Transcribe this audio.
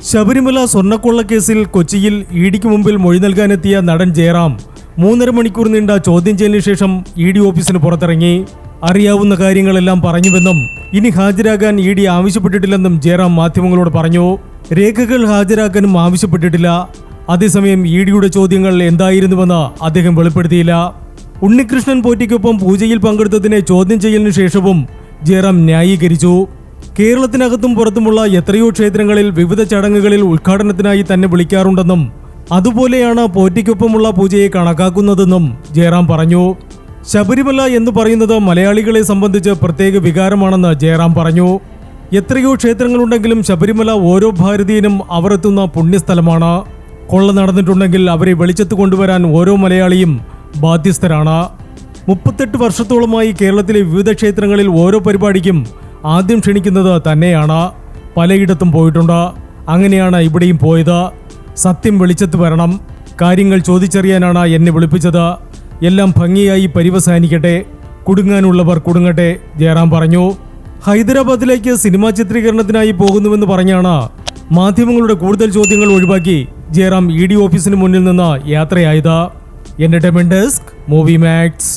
ശബരിമല സ്വർണ്ണക്കൊള്ളക്കേസിൽ കൊച്ചിയിൽ ഇഡിക്ക് മുമ്പിൽ മൊഴി നൽകാനെത്തിയ നടൻ ജയറാം 3.5 മണിക്കൂർ നീണ്ട ചോദ്യം ചെയ്യലിന് ശേഷം ഇഡി ഓഫീസിന് പുറത്തിറങ്ങി. അറിയാവുന്ന കാര്യങ്ങളെല്ലാം പറഞ്ഞുവെന്നും ഇനി ഹാജരാകാൻ ഇഡി ആവശ്യപ്പെട്ടിട്ടില്ലെന്നും ജയറാം മാധ്യമങ്ങളോട് പറഞ്ഞു. രേഖകൾ ഹാജരാക്കാനും ആവശ്യപ്പെട്ടിട്ടില്ല. അതേസമയം ഇഡിയുടെ ചോദ്യങ്ങൾ എന്തായിരുന്നുവെന്ന് അദ്ദേഹം വെളിപ്പെടുത്തിയില്ല. ഉണ്ണികൃഷ്ണൻ പോറ്റിക്കൊപ്പം പൂജയിൽ പങ്കെടുത്തതിനെ ചോദ്യം ചെയ്യലിന് ശേഷവും ജയറാം ന്യായീകരിച്ചു. കേരളത്തിനകത്തും പുറത്തുമുള്ള എത്രയോ ക്ഷേത്രങ്ങളിൽ വിവിധ ചടങ്ങുകളിൽ ഉദ്ഘാടനത്തിനായി തന്നെ വിളിക്കാറുണ്ടെന്നും അതുപോലെയാണ് പോറ്റിക്കൊപ്പമുള്ള പൂജയെ കണക്കാക്കുന്നതെന്നും ജയറാം പറഞ്ഞു. ശബരിമല എന്ന് പറയുന്നത് മലയാളികളെ സംബന്ധിച്ച് പ്രത്യേക വികാരമാണെന്ന് ജയറാം പറഞ്ഞു. എത്രയോ ക്ഷേത്രങ്ങളുണ്ടെങ്കിലും ശബരിമല ഓരോ ഭാരതീയനും അവർ എത്തുന്ന പുണ്യസ്ഥലമാണ്. കൊള്ള നടന്നിട്ടുണ്ടെങ്കിൽ അവരെ വെളിച്ചത്ത് കൊണ്ടുവരാൻ ഓരോ മലയാളിയും ബാധ്യസ്ഥരാണ്. 38 വർഷത്തോളമായി കേരളത്തിലെ വിവിധ ക്ഷേത്രങ്ങളിൽ ഓരോ പരിപാടിക്കും ആദ്യം ക്ഷണിക്കുന്നത് തന്നെയാണ്. പലയിടത്തും പോയിട്ടുണ്ട്. അങ്ങനെയാണ് ഇവിടെയും പോയത്. സത്യം വെളിച്ചത്ത് വരണം. കാര്യങ്ങൾ ചോദിച്ചറിയാനാണ് എന്നെ വിളിപ്പിച്ചത്. എല്ലാം ഭംഗിയായി പര്യവസാനിക്കട്ടെ. കുടുങ്ങാനുള്ളവർ കുടുങ്ങട്ടെ, ജയറാം പറഞ്ഞു. ഹൈദരാബാദിലേക്ക് സിനിമാ ചിത്രീകരണത്തിനായി പോകുന്നുവെന്ന് പറഞ്ഞാണ് മാധ്യമങ്ങളുടെ കൂടുതൽ ചോദ്യങ്ങൾ ഒഴിവാക്കി ജയറാം ഇഡി ഓഫീസിന് മുന്നിൽ നിന്ന് യാത്രയായത്. Entertainment desk, Movie max.